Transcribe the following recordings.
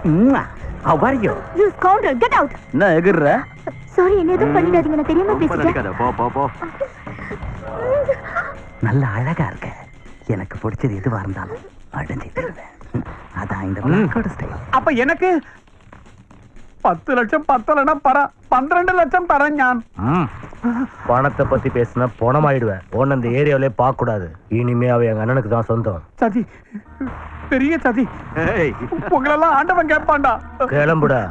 How are you? You scoundrel, get out. என்ன எகுறற? Sorry, என்ன எதுவும் பண்ணிடாதீங்க, நான் தெரியாம பேசிட்டேன். போ. நல்ல அழகா இருக்க. எனக்கு பிடிச்சது எதுவா இருந்தாலும் அடைஞ்சு தருவேன். அதான் இந்த பிளாக்கோட ஸ்டைல். அப்ப எனக்கு 10 லட்சம் 10 லட்சம் 12 லட்சம் தரேன் ഞാൻ. பணத்தை பத்தி பேசினா பணமாயிடுவேன். உன்ன இந்த ஏரியாவிலே பார்க்க கூடாது. இனிமே அவ எங்க அண்ணனுக்கு தான் சொந்தம். சதி, பெரிய சதி. உங்களெல்லாம் ஆண்டவன் கேட்பான்டா. கிளம்புடா.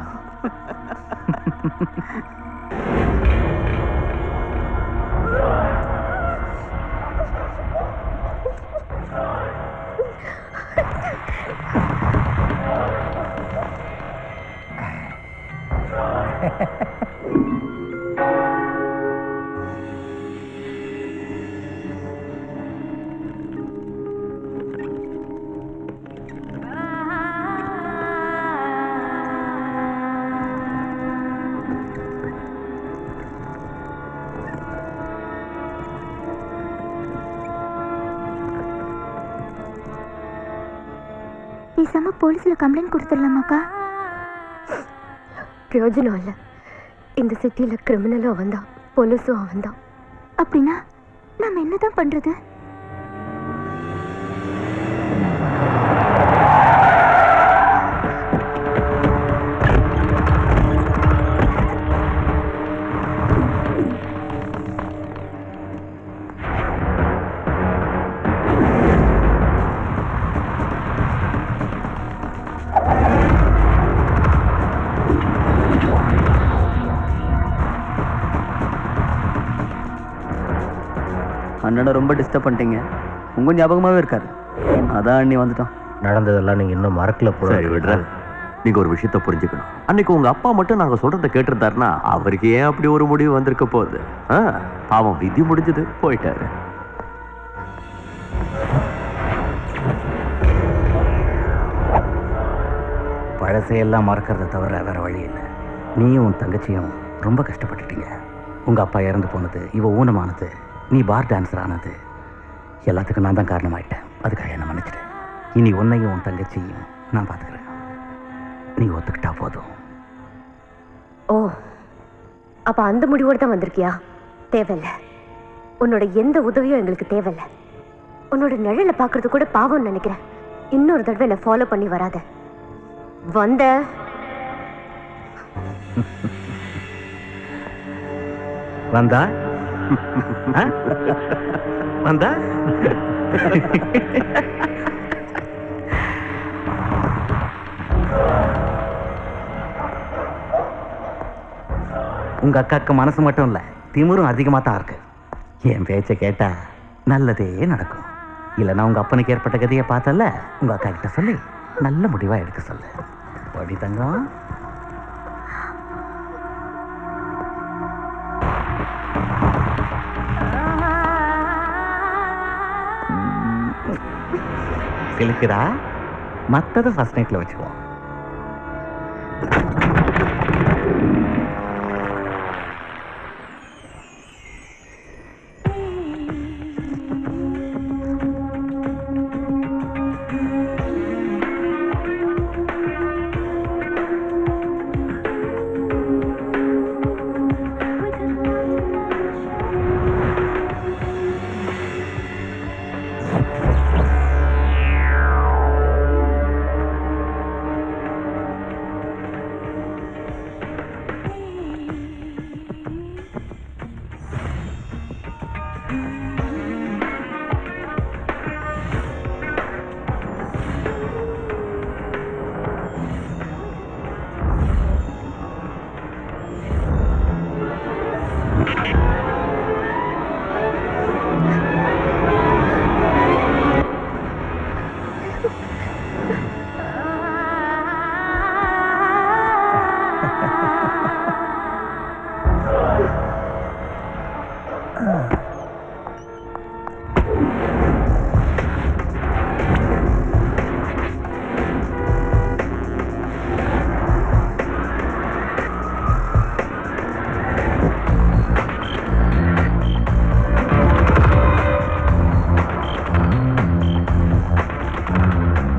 பேசாம போலீஸ்ல கம்ப்ளைண்ட் கொடுத்துடலாமாக்கா? பிரயோஜனம் இல்லை. இந்த சிட்டியில கிரிமினலும் அவன் தான், போலீஸும் அவன் தான். அப்படின்னா நாம என்னதான் பண்றது? அண்ணனை ரொம்ப டிஸ்டர்ப் பண்ணிட்டீங்க. உங்க ஞாபகமாவே இருக்காரு. அதான் அண்ணி வந்துட்டோம். நடந்ததெல்லாம் நீங்க இன்னும் மறக்கல போல. சரி விடுற. நீங்க ஒரு விஷயத்த புரிஞ்சுக்கணும். அன்னைக்கு உங்க அப்பா மட்டும் நாங்க சொல்றத கேட்டிருந்தாருன்னா அவருக்கு ஏன் அப்படி ஒரு முடிவு வந்திருக்க போகுது? அவன் விதி முடிஞ்சது, போயிட்டாரு. பழசையெல்லாம் மறக்கிறத தவிர வேற வழி இல்லை. நீயும் உன் தங்கச்சியும் ரொம்ப கஷ்டப்பட்டுட்டீங்க. உங்க அப்பா இறந்து போனது, இவ ஊனமானது, நீ பார் டான்ஸர் ஆனது, எல்லாத்துக்கும் நான் தான் காரணமாயிட்டேன். அதுக்காக என்ன மன்னிச்சிட்டேன். இனி உன்னையும் உன் தங்கச்சியும் நான் பார்த்துக்கிறேன். நீ ஒத்துக்கிட்டா போதும். ஓ, அப்ப அந்த முடிவோடு தான் வந்திருக்கியா? தேவையில்லை. உன்னோட எந்த உதவியும் எங்களுக்கு தேவையில்லை. உன்னோட நிழலை பார்க்கறது கூட பாவம்னு நினைக்கிறேன். இன்னொரு தடவை என்ன ஃபாலோ பண்ணி வராத. வந்த வந்தா வந்தா உங்க அக்காக்கு மனசு மட்டும் இல்ல, திமிரும் அதிகமா தான் இருக்கு. என் பேச்சை கேட்டா நல்லதே நடக்கும். இல்லைன்னா உங்க அப்பனுக்கு ஏற்பட்ட கதையை பார்த்தல, உங்க அக்கா கிட்ட சொல்லி நல்ல முடிவா எடுக்க சொல்லு. படி தங்கம். சிலுக்குதா? மத்ததை ஃபர்ஸ்ட் நைட்ல வச்சுக்குவோம்.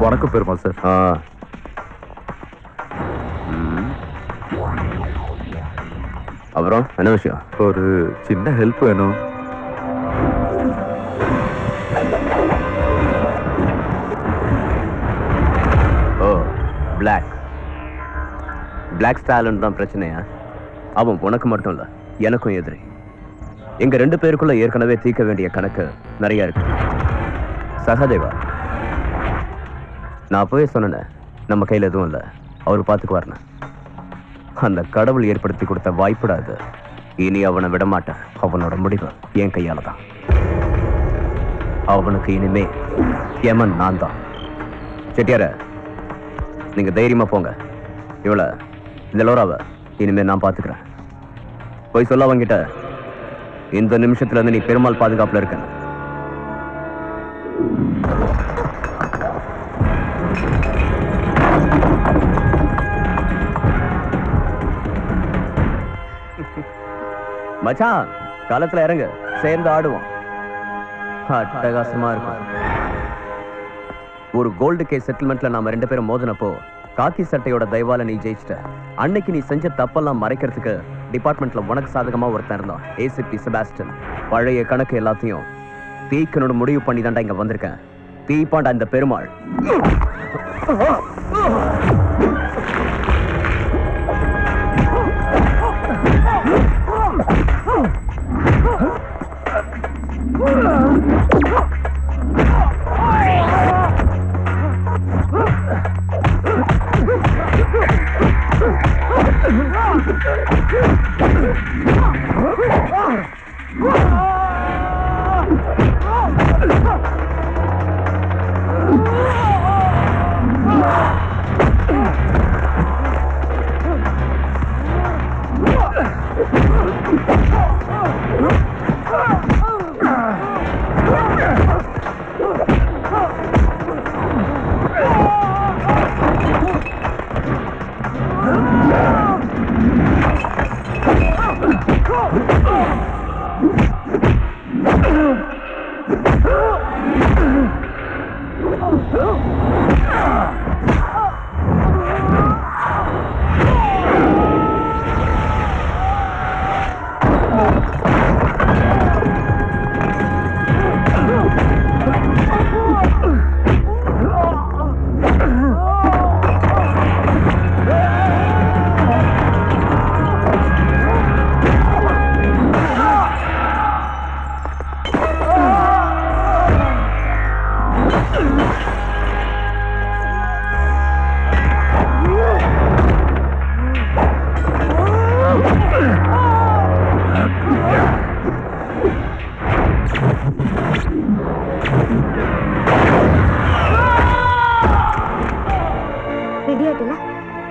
வணக்கம் பெருமாள் சார். அப்புறம் என்ன விஷயம்? ஒரு சின்ன ஹெல்ப் வேணும். ஓ, பிளாக் ஸ்டாலன் தான் பிரச்சனையா? அவன் உனக்கு மட்டும் இல்ல, எனக்கும் எதிரி. எங்க 2 பேருக்குள்ள ஏற்கனவே தீர்க்க வேண்டிய கணக்கு நிறைய இருக்கு. சகதேவா, நான் போய் சொன்னேன், நம்ம கையில் எதுவும் இல்லை, அவர் பார்த்துக்குவார்னு. அந்த கடவுள் ஏற்படுத்தி கொடுத்த வாய்ப்பிடாது. இனி அவனை விடமாட்டேன். அவனோட முடிவு என் கையால தான். அவனுக்கு இனிமே யமன் நான் தான். செட்டியார, நீங்க தைரியமா போங்க. இவள இந்த லோராவை இனிமே நான் பார்த்துக்கிறேன். போய் சொல்ல அவங்கிட்ட இந்த நிமிஷத்துல இருந்து நீ பெருமாள் பாதுகாப்புல இருக்க. மச்சான், காலத்துல இறங்க, சேர்ந்து ஆடுவோம். அட்டகாசமா இருக்கும். ஒரு கோல்டு கேஸ் செட்டில்மெண்ட்ல நாம 2 பேரும் மோதினப்போ காக்கி சட்டையோட தயவால நீ ஜெயிச்சிட்ட. அன்னைக்கு நீ செஞ்ச தப்பெல்லாம் மறைக்கிறதுக்கு டிபார்ட்மெண்ட்ல உனக்கு சாதகமா ஒருத்தன் இருந்தான், ஏசிபி செபாஸ்டியன். பழைய கணக்கு எல்லாத்தையும் தீக்கனோட முடிவு பண்ணி தாண்டா இங்க வந்திருக்கேன். தீப்பாண்டா இந்த பெருமாள்.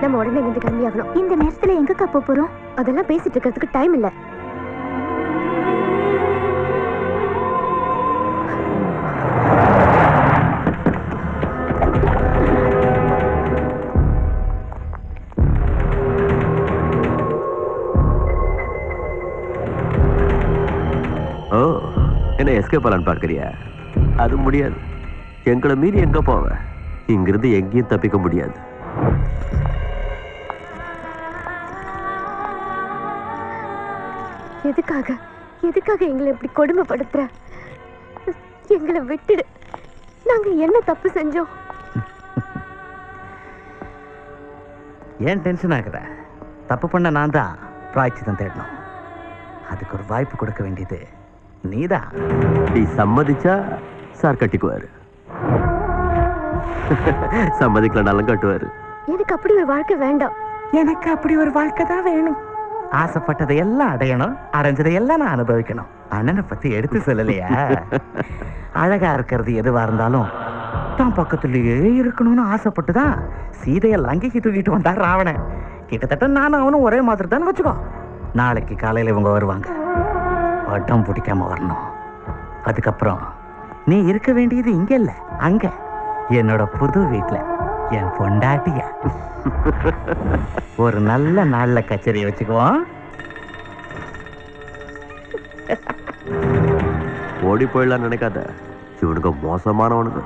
நம்ம உடனே இங்க கிளம்பி ஆகணும். இந்த நேரத்துல எங்கக்கா போறோம்? அதெல்லாம் பேசிட்டு இருக்கிறதுக்கு டைம் இல்ல. ஓ, என்ன எஸ்கேப் பண்ணலான்னு பார்க்கறியா? அது முடியாது. எங்களை மீறி எங்க போவ? இங்கிருந்து எங்கேயும் தப்பிக்க முடியாது. எதுக்காக எங்களை இப்படி கொடுமைப்படுத்துற? எங்களை விட்டுடு. நாங்க என்ன தப்பு செஞ்சோம்? ஏன் டென்ஷன் ஆகுற? தப்பு பண்ண நான் தான் பிராய்ச்சித்தம் தேடணும். அதுக்கு ஒரு வாய்ப்பு கொடுக்க வேண்டியது நீதான். நீ சம்மதிச்சா சார் கட்டிக்குவாரு, சம்மதிக்கலனாலும் கட்டுவாரு. எனக்கு அப்படி ஒரு வாழ்க்கை வேண்டாம். எனக்கு அப்படி ஒரு வாழ்க்கை தான் வேணும். ஆசைப்பட்டதை எல்லாம் அடையணும், அடைஞ்சதை எல்லாம் நான் அனுபவிக்கணும். அண்ணனை பத்தி எடுத்து சொல்லலையா? அழகா இருக்கிறது எதுவா இருந்தாலும் தான் பக்கத்துலயே இருக்கணும்னு ஆசைப்பட்டுதான் சீதையை லங்கைக்கு தூக்கிட்டு வந்தா ராவணன். கிட்டத்தட்ட நானும் அவனும் ஒரே மாதிரி தான் வச்சுக்கோ. நாளைக்கு காலையில இவங்க வருவாங்க. பட்டம் பிடிக்காம வரணும். அதுக்கப்புறம் நீ இருக்க வேண்டியது இங்க இல்ல, அங்க என்னோட புது வீட்டுல என் பொண்டாட்டியா. ஒரு நல்ல நாள்ல கச்சேரி வச்சுக்குவோம். ஓடி போயிடலாம் நினைக்காத. இவனுக்கு மோசமானவனுக்கு.